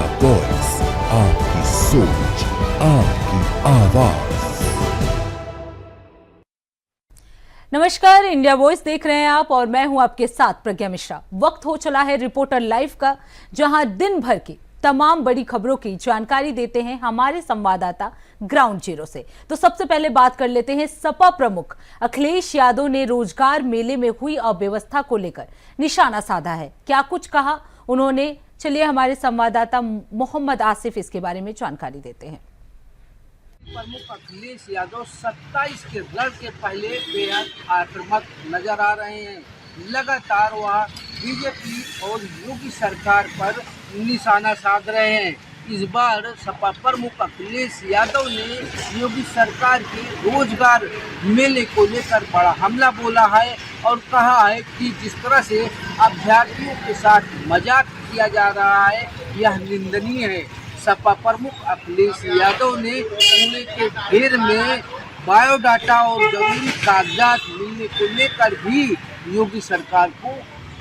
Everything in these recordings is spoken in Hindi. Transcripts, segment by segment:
इंडिया वॉइस, आपकी सोच, आपकी आवाज। नमस्कार, इंडिया वॉइस देख रहे हैं आप और मैं हूं आपके साथ प्रज्ञा मिश्रा। वक्त हो चला है रिपोर्टर लाइव का, जहां दिन भर की तमाम बड़ी खबरों की जानकारी देते हैं हमारे संवाददाता ग्राउंड जीरो से। तो सबसे पहले बात कर लेते हैं सपा प्रमुख अखिलेश यादव ने रोजगार मेले में हुई अव्यवस्था को लेकर निशाना साधा है। क्या कुछ कहा उन्होंने, चलिए हमारे संवाददाता मोहम्मद आसिफ इसके बारे में जानकारी देते हैं। प्रमुख अखिलेश यादव 27 के रण के पहले बेहद आक्रामक नजर आ रहे हैं। लगातार वह बीजेपी और योगी सरकार पर निशाना साध रहे हैं। इस बार सपा प्रमुख अखिलेश यादव ने योगी सरकार के रोजगार मेले को लेकर बड़ा हमला बोला है और कहा है कि जिस तरह से अभ्यर्थियों के साथ मजाक किया जा रहा है यह निंदनीय है। सपा प्रमुख अखिलेश यादव ने पुणे के ढेर में बायोडाटा और जरूरी कागजात मिलने को लेकर भी योगी सरकार को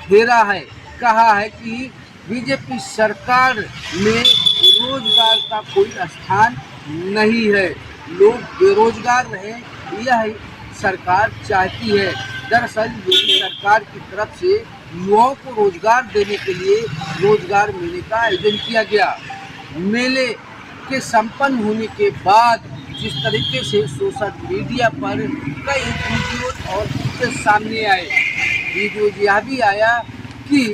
घेरा है। कहा है कि बीजेपी सरकार में रोजगार का कोई स्थान नहीं है, लोग बेरोजगार रहें यह सरकार चाहती है। दरअसल योगी सरकार की तरफ से युवाओं को रोजगार देने के लिए रोजगार मेले का आयोजन किया गया। मेले के संपन्न होने के बाद जिस तरीके से सोशल मीडिया पर कई वीडियो और फुटेज सामने आए, वीडियो यह भी आया कि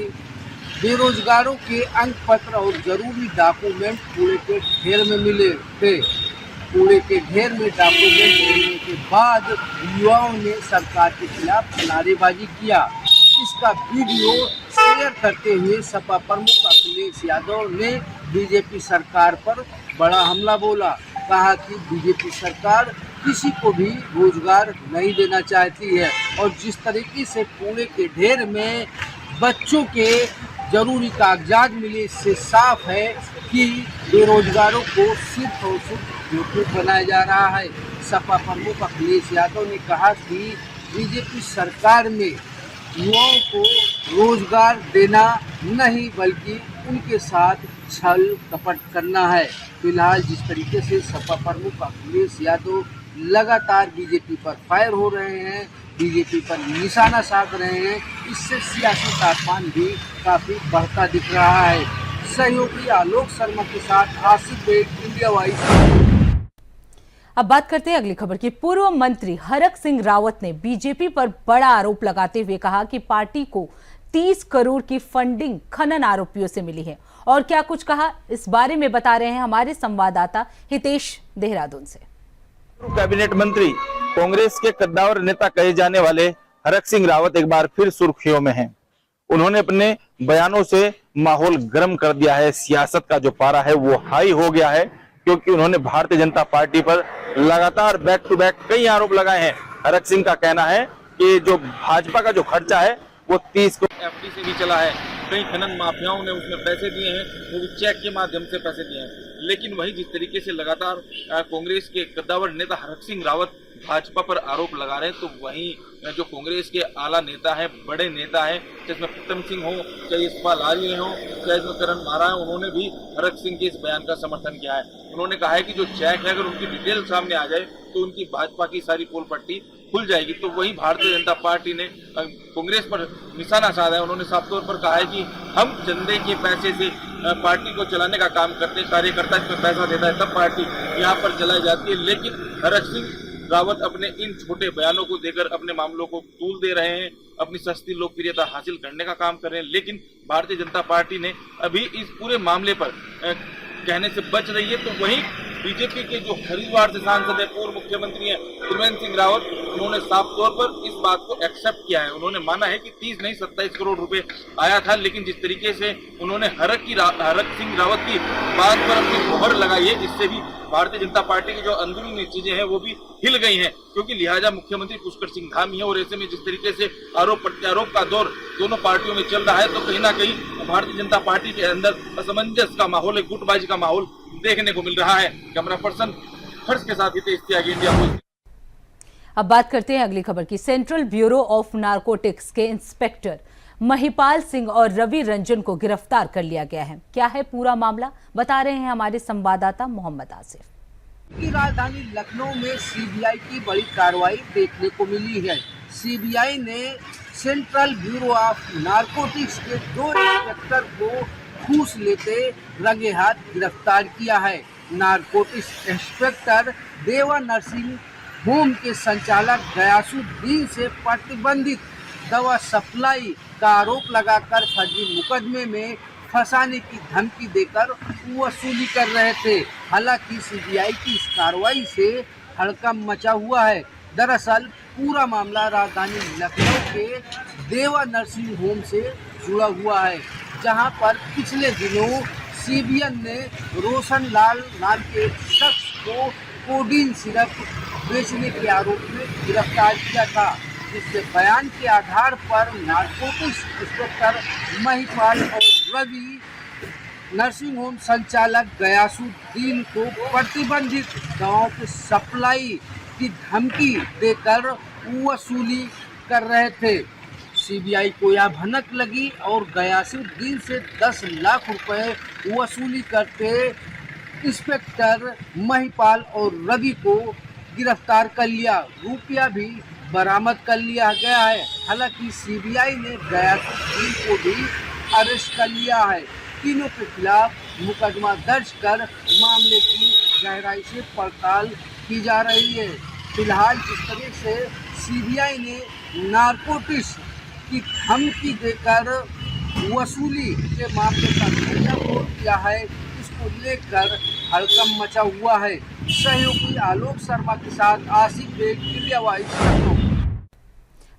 बेरोजगारों के अंक पत्र और जरूरी डॉक्यूमेंट पुणे के ढेर में मिले थे। पुणे के ढेर में डॉक्यूमेंट मिलने के बाद युवाओं ने सरकार के खिलाफ नारेबाजी किया। इसका वीडियो शेयर करते हुए सपा प्रमुख अखिलेश यादव ने बीजेपी सरकार पर बड़ा हमला बोला। कहा कि बीजेपी सरकार किसी को भी रोजगार नहीं देना चाहती है और जिस तरीके से पुणे के ढेर में बच्चों के जरूरी कागजात मिले, इससे साफ है कि बेरोजगारों को सिर्फ और सिर्फ बेवकूफ बनाया जा रहा है। सपा प्रमुख अखिलेश यादव ने कहा कि बीजेपी सरकार में युवाओं को रोजगार देना नहीं बल्कि उनके साथ छल कपट करना है। फिलहाल जिस तरीके से सपा प्रमुख अखिलेश यादव लगातार बीजेपी पर फायर हो रहे हैं, बीजेपी पर निशाना साध रहे हैं, इससे सियासी तापमान भी काफी बढ़ता दिख रहा है। सहयोगी आलोक शर्मा के साथ आसिफ बेग, इंडिया वॉइस। अब बात करते हैं अगली खबर की। पूर्व मंत्री हरक सिंह रावत ने बीजेपी पर बड़ा आरोप लगाते हुए कहा कि पार्टी को 30 करोड़ की फंडिंग खनन आरोपियों से मिली है। और क्या कुछ कहा इस बारे में बता रहे हैं हमारे संवाददाता हितेश देहरादून से। कैबिनेट मंत्री कांग्रेस के कद्दावर नेता कहे जाने वाले हरक सिंह रावत एक बार फिर सुर्खियों में हैं। उन्होंने अपने बयानों से माहौल गर्म कर दिया है। सियासत का जो पारा है वो हाई हो गया है, क्योंकि उन्होंने भारतीय जनता पार्टी पर लगातार बैक टू बैक कई आरोप लगाए हैं। हरक सिंह का कहना है कि जो भाजपा का जो खर्चा है वो 30 करोड़ एफडी से भी चला है। कई खनन माफियाओं ने उसमें पैसे दिए हैं, वो भी चेक के माध्यम से पैसे दिए हैं। लेकिन वही जिस तरीके से लगातार कांग्रेस के कद्दावर नेता हरक सिंह रावत भाजपा पर आरोप लगा रहे हैं, तो वहीं जो कांग्रेस के आला नेता हैं, बड़े नेता हैं, चाहे इसमें प्रीतम सिंह हो, चाहे यशपाल आर्य हो, चाहे इसमें करण मारा है, उन्होंने भी हरक सिंह के इस बयान का समर्थन किया है। उन्होंने कहा है कि जो चेक है अगर उनकी डिटेल सामने आ जाए तो उनकी भाजपा की सारी पोल पट्टी खुल जाएगी। तो वही भारतीय जनता पार्टी ने कांग्रेस पर निशाना साधा है। उन्होंने साफ तौर पर कहा है कि हम चंदे के पैसे से पार्टी को चलाने का काम करते हैं, कार्यकर्ता इसमें पैसा देता है तब पार्टी यहाँ पर चलाई जाती है। लेकिन हरक सिंह रावत अपने इन छोटे बयानों को देकर अपने मामलों को तूल दे रहे हैं, अपनी सस्ती लोकप्रियता हासिल करने का काम कर रहे हैं। लेकिन भारतीय जनता पार्टी ने अभी इस पूरे मामले पर कहने से बच रही है। तो वहीं बीजेपी के जो हरिद्वार से सांसद है, पूर्व मुख्यमंत्री हैं त्रिवेंद्र सिंह रावत, उन्होंने साफ तौर पर इस बात को एक्सेप्ट किया है। उन्होंने माना है कि 30 नहीं 27 करोड़ रुपए आया था। लेकिन जिस तरीके से उन्होंने हरक सिंह रावत की बात पर अपनी मोहर लगाई है, इससे भी भारतीय जनता पार्टी की जो अंदरूनी चीजें हैं वो भी हिल गई हैं। क्योंकि लिहाजा मुख्यमंत्री पुष्कर सिंह धामी है और ऐसे में जिस तरीके से आरोप प्रत्यारोप का दौर दोनों पार्टियों में चल रहा है, तो कहीं ना कहीं भारतीय जनता पार्टी के अंदर असमंजस का माहौल, एक गुटबाजी का माहौल देखने को मिल रहा है। कैमरा पर्सन हर्ष के साथ हितेश त्यागी, इंडिया वॉइस। अब बात करते हैं अगली खबर की। सेंट्रल ब्यूरो ऑफ नारकोटिक्स के इंस्पेक्टर महिपाल सिंह और रवि रंजन को गिरफ्तार कर लिया गया है। क्या है पूरा मामला, बता रहे हैं हमारे संवाददाता मोहम्मद आसिफ। की राजधानी लखनऊ में सीबीआई की बड़ी कार्रवाई देखने को मिली है। सीबीआई ने सेंट्रल ब्यूरो ऑफ नारकोटिक्स के 2 इंस्पेक्टर को घूस लेते रंगे हाथ गिरफ्तार किया है। नारकोटिक्स इंस्पेक्टर देवा नर्सिंग होम के संचालक गयासुद्दीन से प्रतिबंधित दवा सप्लाई का आरोप लगाकर फर्जी मुकदमे में फंसाने की धमकी देकर वसूली कर रहे थे। हालांकि सीबीआई की इस कार्रवाई से हड़कंप मचा हुआ है। दरअसल पूरा मामला राजधानी लखनऊ के देवा नर्सिंग होम से जुड़ा हुआ है, जहां पर पिछले दिनों सीबीएन ने रोशन लाल नाम के एक शख्स को कोडीन सिरप बेचने के आरोप में गिरफ्तार किया था, जिसके बयान के आधार पर नारकोटिक्स इंस्पेक्टर महिपाल और रवि नर्सिंग होम संचालक गयासुद्दीन को प्रतिबंधित दवाओं की सप्लाई की धमकी देकर वसूली कर रहे थे। सीबीआई को यह भनक लगी और गयासुद्दीन से 10 लाख रुपए वसूली करते इंस्पेक्टर महिपाल और रवि को गिरफ्तार कर लिया। रुपया भी बरामद कर लिया गया है। हालांकि सीबीआई ने गयासुद्दीन को भी अरेस्ट कर लिया है। तीनों के खिलाफ मुकदमा दर्ज कर मामले की गहराई से पड़ताल की जा रही है। फिलहाल जिस तरह से सीबीआई ने नारकोटिक्स की धमकी देकर वसूली के मामले का खुलासा किया है, इसको लेकर हड़कंप मचा हुआ है। सहयोगी आलोक शर्मा के साथ आसिफ बेग, इंडिया वॉइस।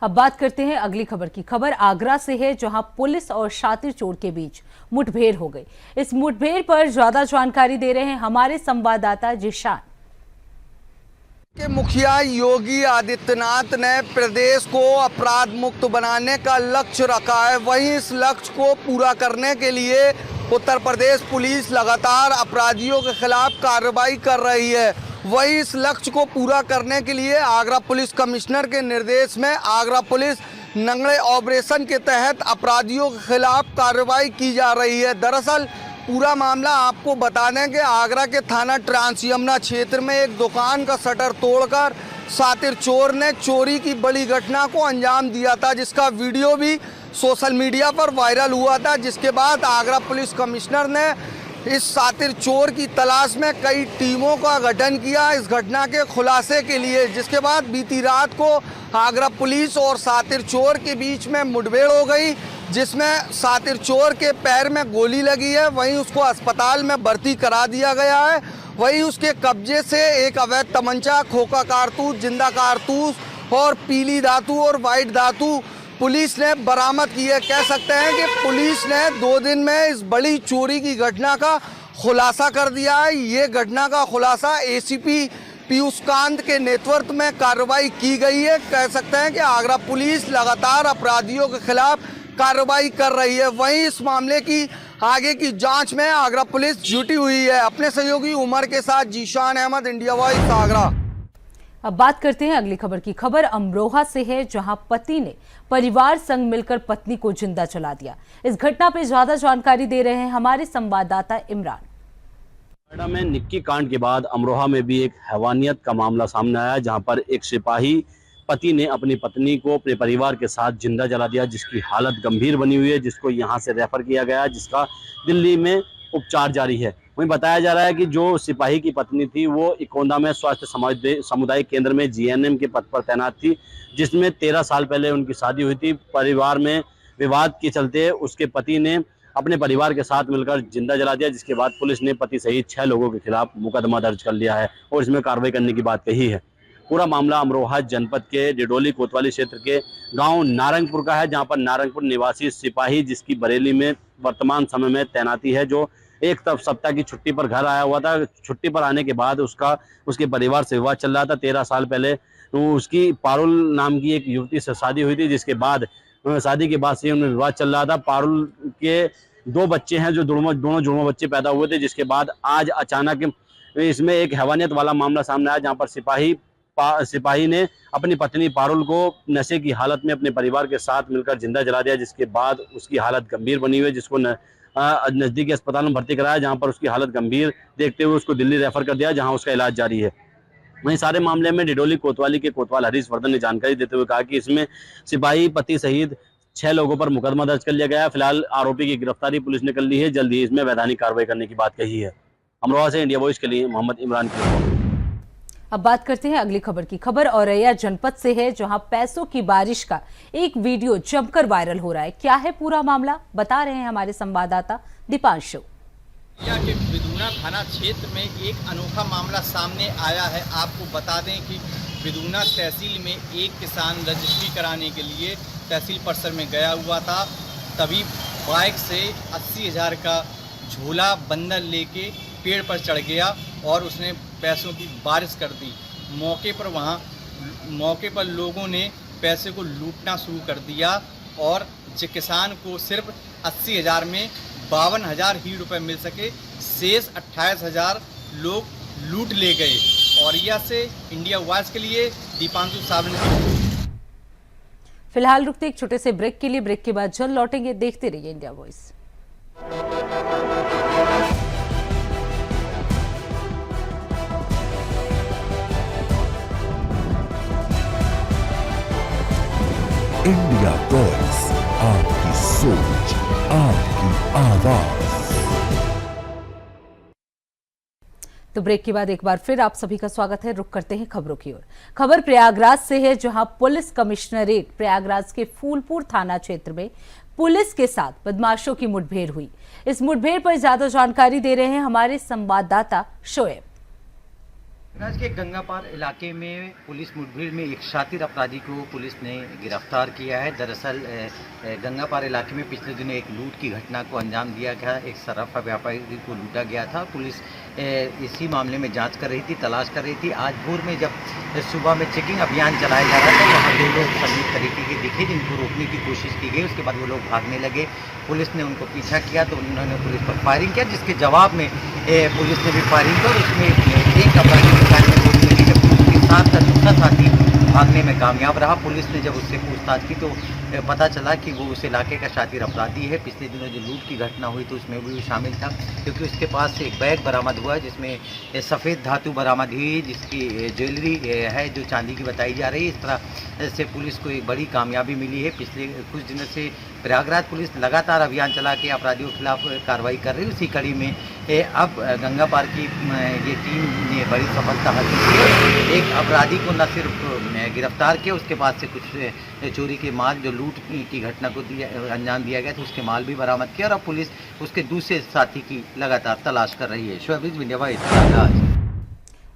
अब बात करते हैं अगली खबर की। खबर आगरा से है, जहां पुलिस और शातिर चोर के बीच मुठभेड़ हो गई। इस मुठभेड़ पर ज्यादा जानकारी दे रहे हैं हमारे संवाददाता जिशान। के मुखिया योगी आदित्यनाथ ने प्रदेश को अपराध मुक्त बनाने का लक्ष्य रखा है। वहीं इस लक्ष्य को पूरा करने के लिए उत्तर प्रदेश पुलिस लगातार अपराधियों के खिलाफ कार्रवाई कर रही है। वहीं इस लक्ष्य को पूरा करने के लिए आगरा पुलिस कमिश्नर के निर्देश में आगरा पुलिस नंगड़े ऑपरेशन के तहत अपराधियों के खिलाफ कार्रवाई की जा रही है। दरअसल पूरा मामला आपको बता दें कि आगरा के थाना ट्रांस यमुना क्षेत्र में एक दुकान का शटर तोड़कर शातिर चोर ने चोरी की बड़ी घटना को अंजाम दिया था, जिसका वीडियो भी सोशल मीडिया पर वायरल हुआ था। जिसके बाद आगरा पुलिस कमिश्नर ने इस शातिर चोर की तलाश में कई टीमों का गठन किया इस घटना के खुलासे के लिए। जिसके बाद बीती रात को आगरा पुलिस और शातिर चोर के बीच में मुठभेड़ हो गई, जिसमें शातिर चोर के पैर में गोली लगी है। वहीं उसको अस्पताल में भर्ती करा दिया गया है। वहीं उसके कब्जे से एक अवैध तमंचा, खोखा कारतूस, जिंदा कारतूस और पीली धातु और वाइट धातु पुलिस ने बरामद की है। कह सकते हैं कि पुलिस ने 2 दिन में इस बड़ी चोरी की घटना का खुलासा कर दिया है। ये घटना का खुलासा एसीपी पीयूष कांत के नेतृत्व में कार्रवाई की गई है। कह सकते हैं कि आगरा पुलिस लगातार अपराधियों के खिलाफ कार्रवाई कर रही है। वहीं इस मामले की आगे की जांच में आगरा पुलिस जुटी हुई है। अपने सहयोगी उमर के साथ जीशान अहमद, इंडिया वॉइस, आगरा। अब बात करते हैं अगली खबर की। खबर अमरोहा से है, जहां पति ने परिवार संग मिलकर पत्नी को जिंदा जला दिया। इस घटना पर ज्यादा जानकारी दे रहे हैं हमारे संवाददाता इमरान। नोएडा में निक्की कांड के बाद अमरोहा में भी एक हैवानियत का मामला सामने आया, जहां पर एक सिपाही पति ने अपनी पत्नी को अपने परिवार के साथ जिंदा जला दिया, जिसकी हालत गंभीर बनी हुई है, जिसको यहां से रेफर किया गया, जिसका दिल्ली में उपचार जारी है। वहीं बताया जा रहा है कि जो सिपाही की पत्नी थी वो इकोंदा में स्वास्थ्य सामुदायिक केंद्र में जीएनएम के पद पर तैनात थी, जिसमें 13 साल पहले उनकी शादी हुई थी। परिवार में विवाद के चलते उसके पति ने अपने परिवार के साथ मिलकर जिंदा जला दिया, जिसके बाद पुलिस ने पति सहित 6 लोगों के खिलाफ मुकदमा दर्ज कर लिया है और इसमें कार्रवाई करने की बात कही है। पूरा मामला अमरोहा जनपद के डिडोली कोतवाली क्षेत्र के गांव नारंगपुर का है, जहां पर नारंगपुर निवासी सिपाही, जिसकी बरेली में वर्तमान समय में तैनाती है, जो एक सप्ताह की छुट्टी पर घर आया हुआ था। छुट्टी पर आने के बाद उसके परिवार से विवाद चल रहा था। 13 साल पहले तो उसकी पारुल नाम की एक युवती से शादी हुई थी, जिसके बाद शादी के बाद से उनमें विवाद चल रहा था। पारुल के 2 बच्चे हैं, जो दोनों जुड़वा बच्चे पैदा हुए थे, जिसके बाद आज अचानक इसमें एक हैवानियत वाला मामला सामने आया, जहाँ पर सिपाही सिपाही ने अपनी पत्नी पारुल को नशे की हालत में अपने परिवार के साथ मिलकर जिंदा जला दिया, जिसके बाद उसकी हालत गंभीर बनी हुई है, जिसको नजदीकी अस्पताल में भर्ती कराया, जहां पर उसकी हालत गंभीर देखते हुए उसको दिल्ली रेफर कर दिया, जहां उसका इलाज जारी है। वहीं सारे मामले में डिडोली कोतवाली के कोतवाल हरीश वर्धन ने जानकारी देते हुए कहा कि इसमें सिपाही पति सहित 6 लोगों पर मुकदमा दर्ज कर लिया गया है। फिलहाल आरोपी की गिरफ्तारी पुलिस ने कर ली है, जल्द ही इसमें वैधानिक कार्रवाई करने की बात कही है। अमरोहा से इंडिया वॉइस के लिए मोहम्मद इमरान की रिपोर्ट। अब बात करते हैं अगली खबर की। खबर औरैया जनपद से है, जहां पैसों की बारिश का एक वीडियो जमकर वायरल हो रहा है। क्या है पूरा मामला, बता रहे हैं हमारे संवाददाता दीपांशु। के बिदूना थाना क्षेत्र में एक अनोखा मामला सामने आया है। आपको बता दें कि बिदूना तहसील में एक किसान रजिस्ट्री कराने के लिए तहसील परिसर में गया हुआ था, तभी बाइक से 80,000 का झोला बंदर लेके पेड़ पर चढ़ गया और उसने पैसों की बारिश कर दी। मौके पर लोगों ने पैसे को लूटना शुरू कर दिया और किसान को सिर्फ 80,000 में 52,000 ही रुपए मिल सके, शेष 28,000 लोग लूट ले गए। औरैया से इंडिया वॉइस के लिए दीपांशु सावंत। फिलहाल रुकते एक छोटे से ब्रेक के लिए, ब्रेक के बाद जल्द लौटेंगे। देखते रहिए इंडिया वॉइस। इंडिया वॉइस, आपकी सोच, आपकी आवाज। तो ब्रेक के बाद एक बार फिर आप सभी का स्वागत है। रुक करते हैं खबरों की ओर। खबर प्रयागराज से है, जहां पुलिस कमिश्नरेट प्रयागराज के फूलपुर थाना क्षेत्र में पुलिस के साथ बदमाशों की मुठभेड़ हुई। इस मुठभेड़ पर ज्यादा जानकारी दे रहे हैं हमारे संवाददाता शोएब। प्रयागराज के गंगापार इलाके में पुलिस मुठभेड़ में एक शातिर अपराधी को पुलिस ने गिरफ्तार किया है। दरअसल गंगापार इलाके में पिछले दिनों एक लूट की घटना को अंजाम दिया गया। एक सराफा व्यापारी को लूटा गया था। पुलिस इसी मामले में जांच कर रही थी, तलाश कर रही थी। आज भोर में जब सुबह में चेकिंग अभियान चलाया जा रहा था, वहाँ 2 लोग संदिग्ध तरीके के दिखे, जिनको रोकने की कोशिश की गई। उसके बाद वो लोग भागने लगे। पुलिस ने उनको पीछा किया तो उन्होंने पुलिस पर फायरिंग किया, जिसके जवाब में पुलिस ने भी फायरिंग की और उसमें एक अपराधी जबकि उसके साथ का दूसरा साथी भागने में कामयाब रहा। पुलिस ने जब उससे पूछताछ की तो पता चला कि वो उस इलाके का शातिर अपराधी है। पिछले दिनों जो लूट की घटना हुई तो उसमें भी शामिल था, क्योंकि उसके पास से एक बैग बरामद हुआ जिसमें सफ़ेद धातु बरामद हुई, जिसकी ज्वेलरी है जो चांदी की बताई जा रही है। इस तरह से पुलिस को एक बड़ी कामयाबी मिली है। पिछले कुछ दिनों से प्रयागराज पुलिस लगातार अभियान चला के अपराधियों के खिलाफ कार्रवाई कर रही है। उसी कड़ी में अब गंगापार की ये टीम ने बड़ी सफलता हासिल की। एक अपराधी को न सिर्फ गिरफ्तार किया, उसके बाद से कुछ चोरी के माल, जो लूट की घटना को अंजाम दिया गया था, उसके माल भी बरामद किया और अब पुलिस उसके दूसरे साथी की लगातार तलाश कर रही है। Shoaib India voice.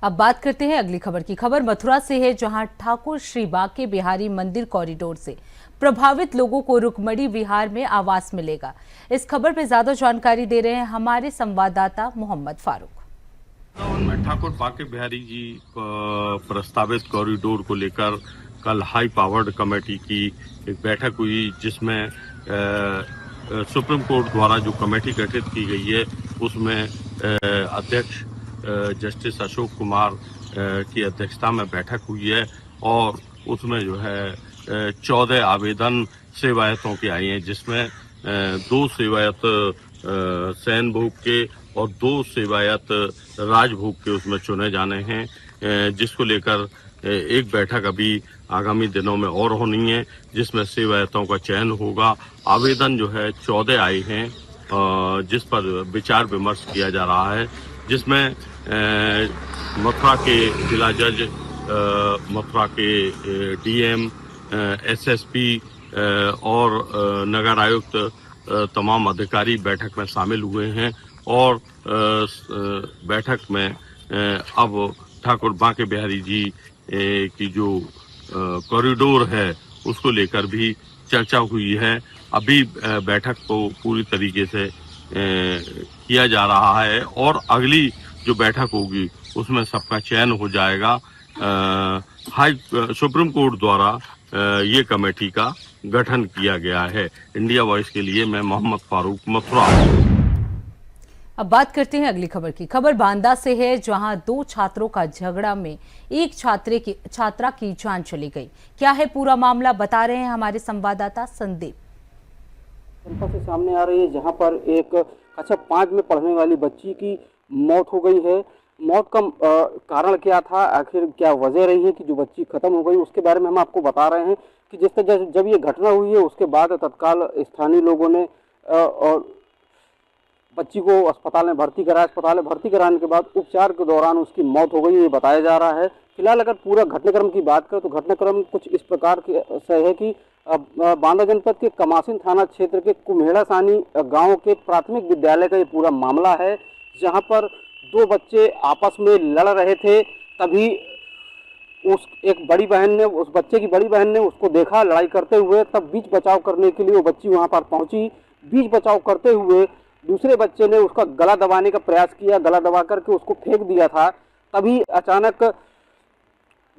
अब बात करते हैं अगली खबर की। खबर मथुरा से है, जहां ठाकुर श्री बांके बिहारी मंदिर कॉरिडोर से प्रभावित लोगों को रुक्मणी विहार में आवास मिलेगा। इस खबर पर ज्यादा जानकारी दे रहे हैं हमारे संवाददाता मोहम्मद फारूक। ठाकुर बांके बिहारी जी प्रस्तावित कॉरिडोर को लेकर कल हाई पावर्ड कमेटी की एक बैठक हुई, जिसमें सुप्रीम कोर्ट द्वारा जो कमेटी गठित की गई है उसमें अध्यक्ष जस्टिस अशोक कुमार की अध्यक्षता में बैठक हुई है और उसमें जो है 14 आवेदन सेवायतों के आए हैं, जिसमें 2 सेवायत सैन भोग के और 2 सेवायत राजभोग के उसमें चुने जाने हैं, जिसको लेकर एक बैठक अभी आगामी दिनों में और होनी है, जिसमें सेवायतों का चयन होगा। आवेदन जो है 14 आए हैं, जिस पर विचार विमर्श किया जा रहा है, जिसमें मथुरा के जिला जज, मथुरा के डीएम, एसएसपी और नगर आयुक्त तमाम अधिकारी बैठक में शामिल हुए हैं और बैठक में अब ठाकुर बांके बिहारी जी की जो कॉरिडोर है उसको लेकर भी चर्चा हुई है। अभी बैठक को पूरी तरीके से किया जा रहा है और अगली जो बैठक होगी उसमें सबका चयन हो जाएगा। सुप्रीम कोर्ट द्वारा ये कमेटी का गठन किया गया है। इंडिया वॉइस के लिए मैं मोहम्मद फारूक, मथुरा। अब बात करते हैं अगली खबर की। खबर बांदा से है, जहां 2 छात्रों का झगड़ा में एक छात्रा की जान चली गई। क्या है पूरा मामला, बता रहे हैं हमारे संवाददाता संदीप। जनपद से सामने आ रही है, जहां पर एक कक्षा 5 में पढ़ने वाली बच्ची की मौत हो गई है। मौत का कारण क्या था, आखिर क्या वजह रही है कि जो बच्ची खत्म हो गई, उसके बारे में हम आपको बता रहे हैं कि जिस तरह जब ये घटना हुई है उसके बाद तत्काल स्थानीय लोगों ने और बच्ची को अस्पताल में भर्ती कराया। अस्पताल में भर्ती कराने के बाद उपचार के दौरान उसकी मौत हो गई, ये बताया जा रहा है। फिलहाल अगर पूरा घटनाक्रम की बात करें तो घटनाक्रम कुछ इस प्रकार से है कि बांदा जनपद के कमासिन थाना क्षेत्र के कुम्हेड़ा सानी गांव के प्राथमिक विद्यालय का ये पूरा मामला है, जहां पर 2 बच्चे आपस में लड़ रहे थे। तभी उस बच्चे की बड़ी बहन ने उसको देखा लड़ाई करते हुए, तब बीच बचाव करने के लिए वो बच्ची वहां पर पहुंची। बीच बचाव करते हुए दूसरे बच्चे ने उसका गला दबाने का प्रयास किया, गला दबा करके उसको फेंक दिया था। तभी अचानक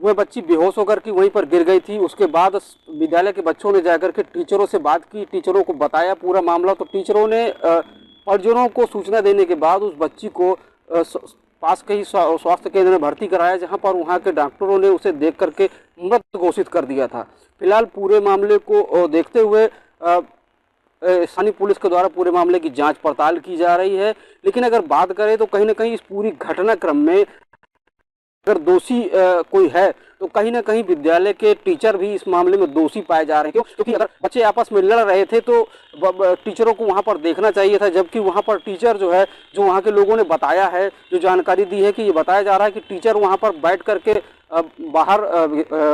वह बच्ची बेहोश होकर के वहीं पर गिर गई थी। उसके बाद विद्यालय के बच्चों ने जाकर के टीचरों से बात की, टीचरों को बताया पूरा मामला। तो टीचरों ने परिजनों को सूचना देने के बाद उस बच्ची को पास के ही स्वास्थ्य केंद्र में भर्ती कराया, जहां पर वहां के डॉक्टरों ने उसे देख करके मृत घोषित कर दिया था। फिलहाल पूरे मामले को देखते हुए स्थानीय पुलिस के द्वारा पूरे मामले की जांच पड़ताल की जा रही है। लेकिन अगर बात करें तो कहीं ना कहीं इस पूरी घटनाक्रम में अगर दोषी कोई है तो कहीं ना कहीं विद्यालय के टीचर भी इस मामले में दोषी पाए जा रहे हैं। क्योंकि अगर बच्चे आपस में लड़ रहे थे तो टीचरों को वहां पर देखना चाहिए था, जबकि वहां पर टीचर जो है, जो वहां के लोगों ने बताया है, जो जानकारी दी है कि ये बताया जा रहा है कि टीचर वहां पर बैठ करके बाहर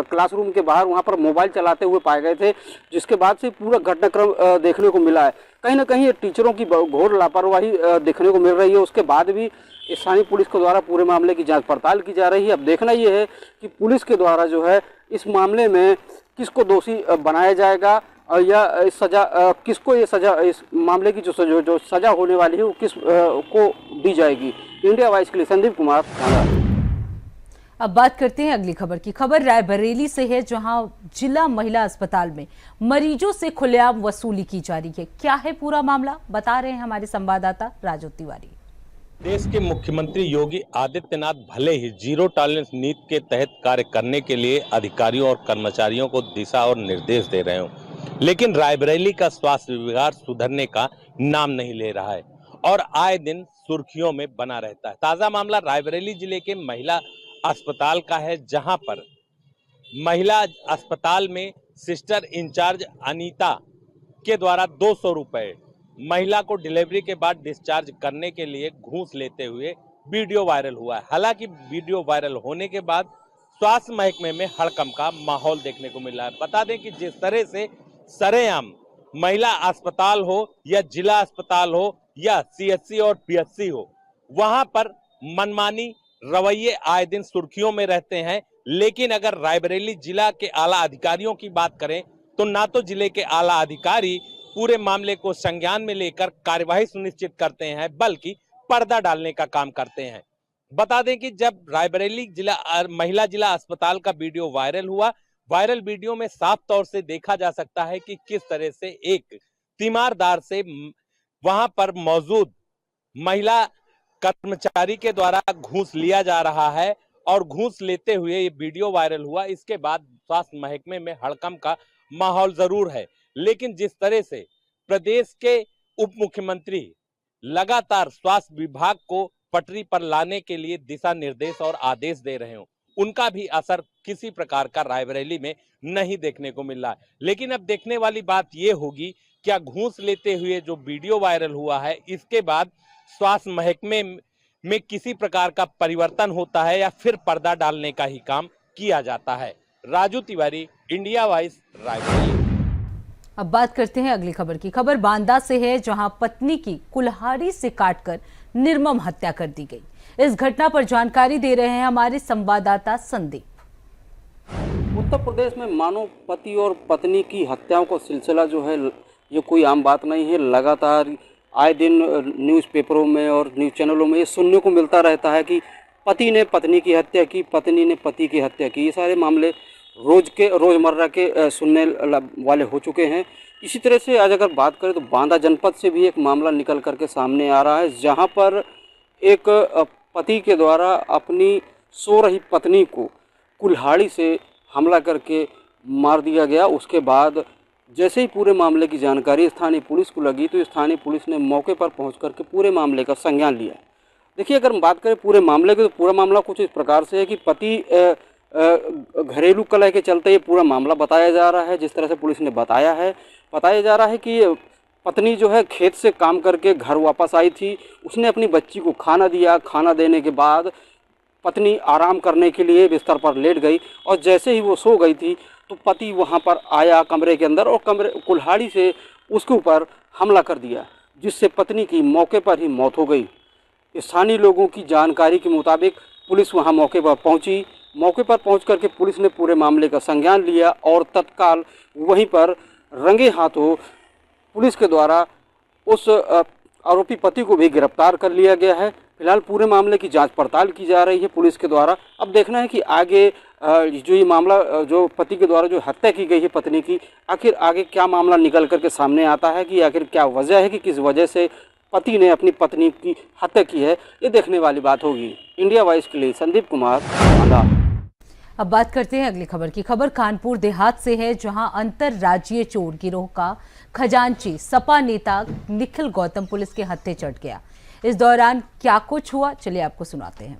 क्लासरूम के बाहर वहां पर मोबाइल चलाते हुए पाए गए थे, जिसके बाद से पूरा घटनाक्रम देखने को मिला है। कहीं ना कहीं टीचरों की घोर लापरवाही देखने को मिल रही है। उसके बाद भी स्थानीय पुलिस के द्वारा पूरे मामले की जांच पड़ताल की जा रही है। अब देखना ये है कि पुलिस के द्वारा जो है इस मामले में किसको दोषी बनाया जाएगा या सजा किसको ये सजा, इस मामले की जो सजा होने वाली है वो किस को दी जाएगी। इंडिया वॉइस के लिए संदीप कुमार। अब बात करते हैं अगली खबर की। खबर रायबरेली से है, जहां जिला महिला अस्पताल में मरीजों से खुलेआम वसूली की जा रही है। क्या है पूरा मामला, बता रहे हैं हमारे संवाददाता राजू तिवारी। देश के मुख्यमंत्री योगी आदित्यनाथ भले ही जीरो टॉलरेंस नीति के तहत कार्य करने के लिए अधिकारियों और कर्मचारियों को दिशा और निर्देश दे रहे हों, लेकिन रायबरेली का स्वास्थ्य विभाग सुधरने का नाम नहीं ले रहा है और आए दिन सुर्खियों में बना रहता है। ताजा मामला रायबरेली जिले के महिला अस्पताल का है, जहां पर महिला अस्पताल में सिस्टर इंचार्ज अनीता के द्वारा 200 रुपए महिला को डिलीवरी के बाद डिस्चार्ज करने के लिए घूस लेते हुए वीडियो वायरल हुआ है। हालांकि वीडियो वायरल होने के बाद स्वास्थ्य महकमे में हड़कंप का माहौल देखने को मिला है। बता दें कि जिस तरह से सरेआम महिला अस्पताल हो या जिला अस्पताल हो या सीएचसी और पीएचसी हो, वहां पर मनमानी रवैये आए दिन सुर्खियों में रहते हैं। लेकिन अगर रायबरेली जिला के आला अधिकारियों की बात करें तो ना तो जिले के आला अधिकारी पूरे मामले को संज्ञान में लेकर कार्यवाही सुनिश्चित करते हैं, बल्कि पर्दा डालने का काम करते हैं। बता दें कि जब रायबरेली महिला जिला अस्पताल का वीडियो वायरल हुआ, वायरल वीडियो में साफ तौर से देखा जा सकता है कि किस तरह से एक तीमारदार से वहां पर मौजूद महिला कर्मचारी के द्वारा घूस लिया जा रहा है और घूस लेते हुए ये वीडियो वायरल हुआ। इसके बाद स्वास्थ्य महकमे में हड़कंप का माहौल जरूर है, लेकिन जिस तरह से प्रदेश के उप मुख्यमंत्री लगातार स्वास्थ्य विभाग को पटरी पर लाने के लिए दिशा निर्देश और आदेश दे रहे हो, उनका भी असर किसी प्रकार का रायबरेली में नहीं देखने को मिल रहा है। लेकिन अब देखने वाली बात यह होगी, क्या घूस लेते हुए जो वीडियो वायरल हुआ है इसके बाद स्वास्थ्य महकमे में किसी प्रकार का परिवर्तन होता है या फिर पर्दा डालने का ही काम किया जाता है। Raju Tiwari, India voice, Raebareli. अब बात करते हैं अगली खबर की। खबर बांदा से है, जहां पत्नी की कुल्हाड़ी से काटकर निर्मम हत्या कर दी गई। इस घटना पर जानकारी दे रहे हैं हमारे संवाददाता संदीप। उत्तर प्रदेश में मानव पति और पत्नी की हत्याओं का सिलसिला जो है ये कोई आम बात नहीं है। लगातार आए दिन न्यूज़पेपरों में और न्यूज़ चैनलों में ये सुनने को मिलता रहता है कि पति ने पत्नी की हत्या की, पत्नी ने पति की हत्या की। ये सारे मामले रोज़मर्रा के सुनने वाले हो चुके हैं। इसी तरह से आज अगर बात करें तो बांदा जनपद से भी एक मामला निकल करके सामने आ रहा है, जहां पर एक पति के द्वारा अपनी सो रही पत्नी को कुल्हाड़ी से हमला करके मार दिया गया। उसके बाद जैसे ही पूरे मामले की जानकारी स्थानीय पुलिस को लगी तो स्थानीय पुलिस ने मौके पर पहुंच करके पूरे मामले का संज्ञान लिया। देखिए, अगर हम बात करें पूरे मामले की तो पूरा मामला कुछ इस प्रकार से है कि पति घरेलू कलह के चलते ये पूरा मामला बताया जा रहा है। जिस तरह से पुलिस ने बताया जा रहा है कि पत्नी जो है खेत से काम करके घर वापस आई थी, उसने अपनी बच्ची को खाना दिया। खाना देने के बाद पत्नी आराम करने के लिए बिस्तर पर लेट गई और जैसे ही वो सो गई थी तो पति वहाँ पर आया कमरे के अंदर और कुल्हाड़ी से उसके ऊपर हमला कर दिया, जिससे पत्नी की मौके पर ही मौत हो गई। स्थानीय लोगों की जानकारी के मुताबिक पुलिस वहाँ मौके पर पहुँची। मौके पर पहुँच करके पुलिस ने पूरे मामले का संज्ञान लिया और तत्काल वहीं पर रंगे हाथों पुलिस के द्वारा उस आरोपी पति को भी गिरफ्तार कर लिया गया है। फिलहाल पूरे मामले की जांच पड़ताल की जा रही है पुलिस के द्वारा। अब देखना है कि आगे जो ये मामला जो पति के द्वारा जो हत्या की गई है पत्नी की, आखिर आगे क्या मामला निकल करके सामने आता है कि आखिर क्या वजह है कि किस वजह से पति ने अपनी पत्नी की हत्या की है, ये देखने वाली बात होगी। इंडिया वॉइस के लिए संदीप कुमार, बांदा। अब बात करते हैं अगली खबर की। खबर कानपुर देहात से है, जहां अंतरराज्यीय चोर गिरोह का खजांची सपा नेता निखिल गौतम पुलिस के हत्थे चढ़ गया। इस दौरान क्या कुछ हुआ, चलिए आपको सुनाते हैं।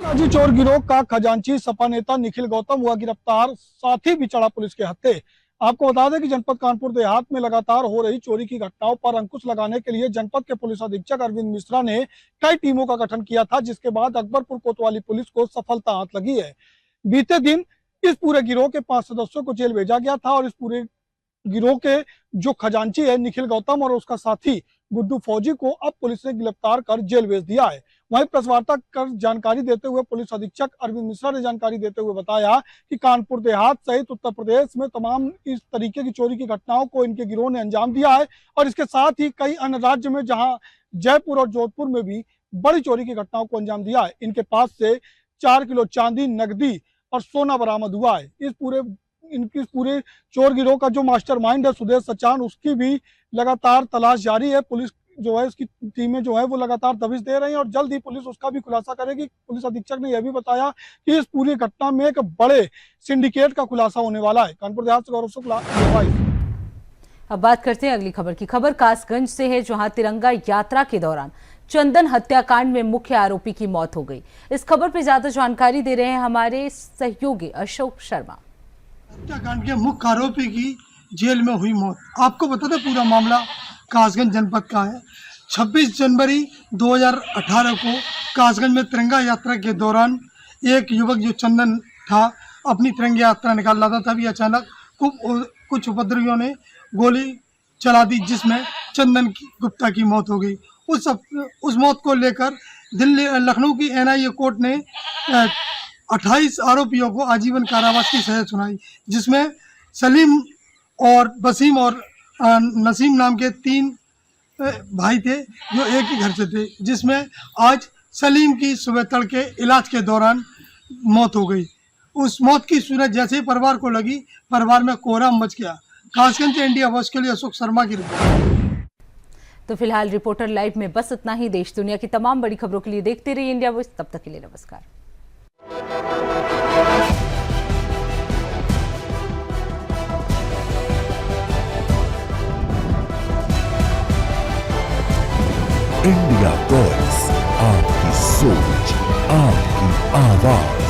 राज्य चोर गिरोह का खजांची सपा नेता निखिल गौतम हुआ गिरफ्तार, साथी भी चढ़ा पुलिस के हत्थे। आपको बता दें कि जनपद कानपुर देहात में लगातार हो रही चोरी की घटनाओं पर अंकुश लगाने के लिए जनपद के पुलिस अधीक्षक अरविंद मिश्रा ने कई टीमों का गठन किया था, जिसके बाद अकबरपुर कोतवाली पुलिस को सफलता हाथ लगी है। बीते दिन इस पूरे गिरोह के 5 सदस्यों को जेल भेजा गया था और इस पूरे गिरोह के जो खजांची है निखिल गौतम और उसका साथी गुड्डू फौजी को अब पुलिस ने गिरफ्तार कर जेल भेज दिया है। वहीं प्रेस वार्ता कर जानकारी देते हुए पुलिस अधीक्षक अरविंद मिश्रा ने जानकारी देते हुए बताया कि कानपुर देहात सहित उत्तर प्रदेश में तमाम इस तरीके की चोरी की घटनाओं को इनके गिरोह ने अंजाम दिया है और इसके साथ ही कई अन्य राज्य में जहां जयपुर और जोधपुर में भी बड़ी चोरी की घटनाओं को अंजाम दिया है। इनके पास से 4 किलो चांदी, नकदी और सोना बरामद हुआ है। इनकी पूरे चोर गिरोह का जो मास्टरमाइंड है सुदेश सचान, उसकी भी लगातार तलाश जारी है। पुलिस जो है उसकी टीमें जो है वो लगातार दबिश दे रही हैं और जल्द ही पुलिस उसका भी खुलासा करेगी। पुलिस अधीक्षक ने यह भी बताया कि इस पूरी घटना में एक बड़े सिंडिकेट का खुलासा होने वाला है। कानपुर देहात से गौरव शुक्ला। अब बात करते हैं अगली खबर की। खबर कासगंज से है, जहां तिरंगा यात्रा के दौरान चंदन हत्याकांड में मुख्य आरोपी की मौत हो गई। इस खबर पर ज्यादा जानकारी दे रहे हैं हमारे सहयोगी अशोक शर्मा। हत्याकांड के मुख्य आरोपी की जेल में हुई मौत। आपको बता दें पूरा मामला कासगंज जनपद का है। 26 जनवरी 2018 को कासगंज में तिरंगा यात्रा के दौरान एक युवक जो चंदन था अपनी तिरंगा यात्रा निकाल रहा था, तभी अचानक कुछ उपद्रवियों ने गोली चला दी, जिसमें चंदन गुप्ता की मौत हो गई। उस मौत को लेकर लखनऊ की NIA कोर्ट ने 28 आरोपियों को आजीवन कारावास की सजा सुनाई, जिसमें सलीम और वसीम और नसीम नाम के 3 भाई थे जो एक ही घर से थे, जिसमें आज सलीम की सुबह तड़के इलाज के दौरान मौत हो गई। उस मौत की सूरत जैसे ही परिवार को लगी, परिवार में कोहराम मच गया। कासगंज से इंडिया वॉइस के लिए अशोक शर्मा की रिपोर्ट। तो फिलहाल रिपोर्टर लाइव में बस इतना ही। देश दुनिया की तमाम बड़ी खबरों के लिए देखते रहिए इंडिया वॉइस। तब तक के लिए नमस्कार। इंडिया वॉइस, आपकी सोच, आपकी आवाज।